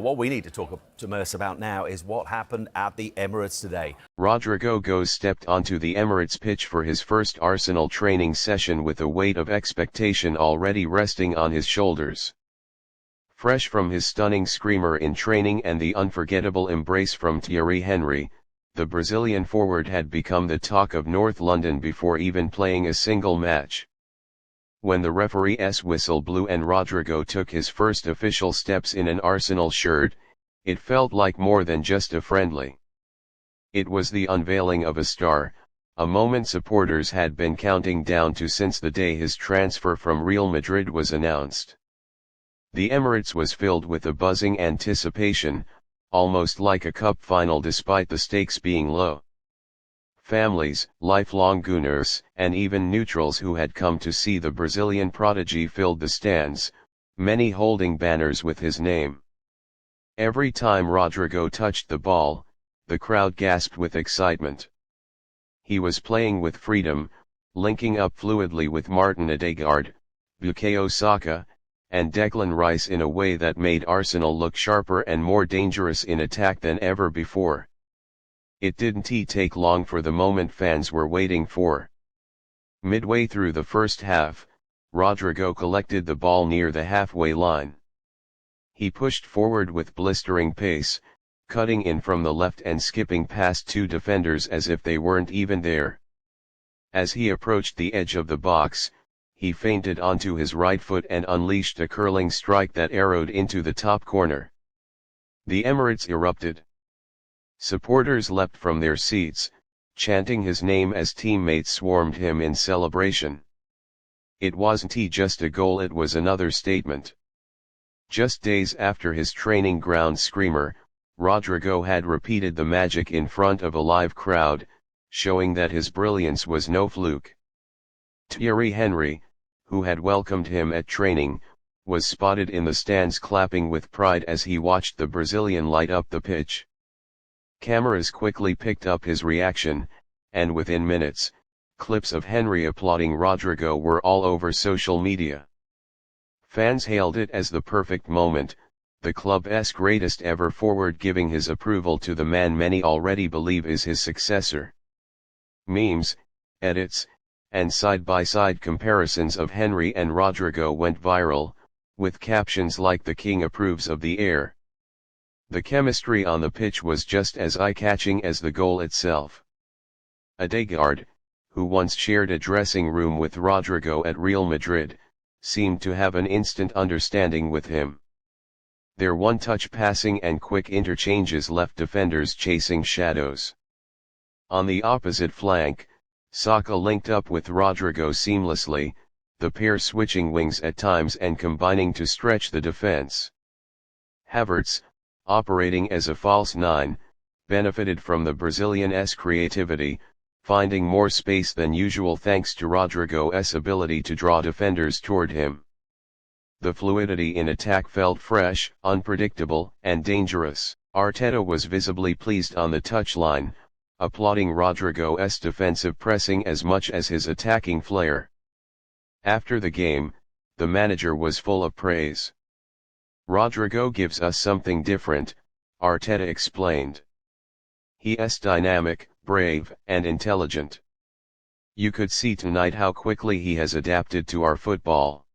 what we need to talk to Merce about now is what happened at the Emirates today. Rodrygo stepped onto the Emirates pitch for his first Arsenal training session with a weight of expectation already resting on his shoulders. Fresh from his stunning screamer in training and the unforgettable embrace from Thierry Henry, the Brazilian forward had become the talk of North London before even playing a single match. When the referee's whistle blew and Rodrygo took his first official steps in an Arsenal shirt, it felt like more than just a friendly. It was the unveiling of a star, a moment supporters had been counting down to since the day his transfer from Real Madrid was announced. The Emirates was filled with a buzzing anticipation, almost like a cup final despite the stakes being low. Families, lifelong Gunners, and even neutrals who had come to see the Brazilian prodigy filled the stands, many holding banners with his name. Every time Rodrygo touched the ball, the crowd gasped with excitement. He was playing with freedom, linking up fluidly with Martin Odegaard, Bukayo Saka, and Declan Rice in a way that made Arsenal look sharper and more dangerous in attack than ever before. It didn't take long for the moment fans were waiting for. Midway through the first half, Rodrygo collected the ball near the halfway line. He pushed forward with blistering pace, cutting in from the left and skipping past two defenders as if they weren't even there. As he approached the edge of the box, he feinted onto his right foot and unleashed a curling strike that arrowed into the top corner. The Emirates erupted. Supporters leapt from their seats, chanting his name as teammates swarmed him in celebration. It wasn't just a goal, it was another statement. Just days after his training ground screamer, Rodrygo had repeated the magic in front of a live crowd, showing that his brilliance was no fluke. Thierry Henry, who had welcomed him at training, was spotted in the stands clapping with pride as he watched the Brazilian light up the pitch. Cameras quickly picked up his reaction, and within minutes, clips of Henry applauding Rodrygo were all over social media. Fans hailed it as the perfect moment, the club's greatest ever forward giving his approval to the man many already believe is his successor. Memes, edits, and side-by-side comparisons of Henry and Rodrygo went viral, with captions like "The King approves of the air." The chemistry on the pitch was just as eye-catching as the goal itself. Odegaard, who once shared a dressing room with Rodrygo at Real Madrid, seemed to have an instant understanding with him. Their one-touch passing and quick interchanges left defenders chasing shadows. On the opposite flank, Saka linked up with Rodrygo seamlessly, the pair switching wings at times and combining to stretch the defense. Havertz, operating as a false nine, benefited from the Brazilian's creativity, finding more space than usual thanks to Rodrygo's ability to draw defenders toward him. The fluidity in attack felt fresh, unpredictable, and dangerous. Arteta was visibly pleased on the touchline, applauding Rodrygo's defensive pressing as much as his attacking flair. After the game, the manager was full of praise. "Rodrygo gives us something different," Arteta explained. "He's dynamic, brave, and intelligent. You could see tonight how quickly he has adapted to our football.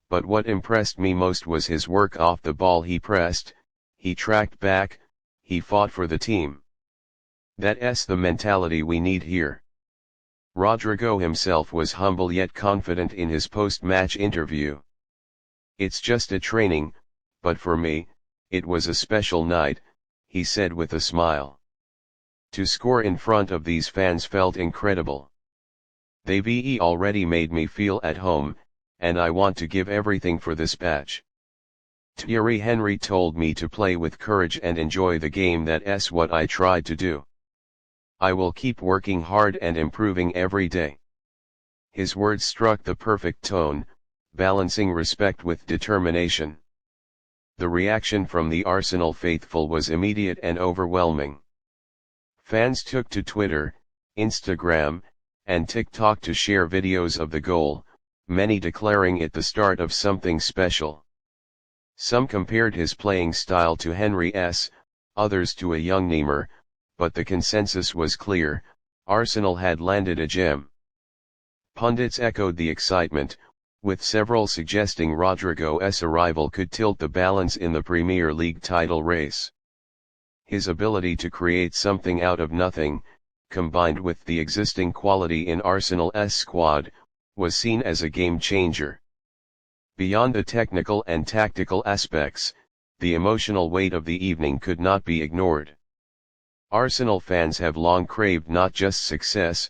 But what impressed me most was his work off the ball. He pressed, he tracked back, he fought for the team. That's the mentality we need here." Rodrygo himself was humble yet confident in his post-match interview. "It's just a training, but for me, it was a special night," he said with a smile. "To score in front of these fans felt incredible. They've already made me feel at home, and I want to give everything for this batch. Thierry Henry told me to play with courage and enjoy the game. That's what I tried to do. I will keep working hard and improving every day." His words struck the perfect tone, balancing respect with determination. The reaction from the Arsenal faithful was immediate and overwhelming. Fans took to Twitter, Instagram, and TikTok to share videos of the goal, many declaring it the start of something special. Some compared his playing style to Henry's, others to a young Neymar, but the consensus was clear: Arsenal had landed a gem. Pundits echoed the excitement, with several suggesting Rodrygo's arrival could tilt the balance in the Premier League title race. His ability to create something out of nothing, combined with the existing quality in Arsenal's squad, was seen as a game changer. Beyond the technical and tactical aspects, the emotional weight of the evening could not be ignored. Arsenal fans have long craved not just success,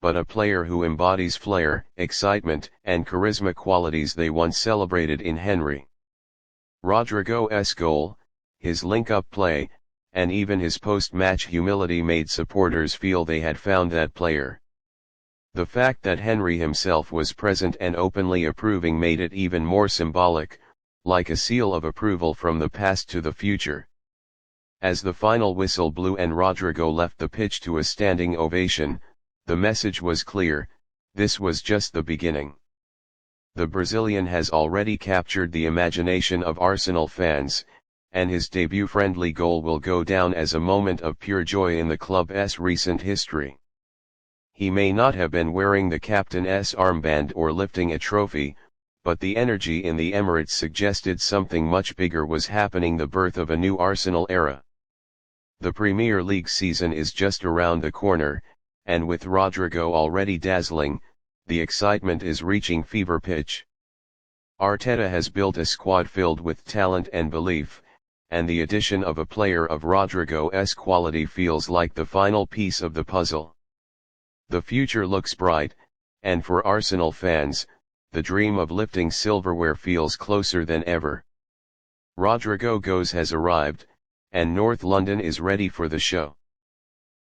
but a player who embodies flair, excitement, and charisma, qualities they once celebrated in Henry. Rodrygo's goal, his link-up play, and even his post-match humility made supporters feel they had found that player. The fact that Henry himself was present and openly approving made it even more symbolic, like a seal of approval from the past to the future. As the final whistle blew and Rodrygo left the pitch to a standing ovation, the message was clear: this was just the beginning. The Brazilian has already captured the imagination of Arsenal fans, and his debut friendly goal will go down as a moment of pure joy in the club's recent history. He may not have been wearing the captain's armband or lifting a trophy, but the energy in the Emirates suggested something much bigger was happening: the birth of a new Arsenal era. The Premier League season is just around the corner, and with Rodrygo already dazzling, the excitement is reaching fever pitch. Arteta has built a squad filled with talent and belief, and the addition of a player of Rodrygo's quality feels like the final piece of the puzzle. The future looks bright, and for Arsenal fans, the dream of lifting silverware feels closer than ever. Rodrygo has arrived, and North London is ready for the show.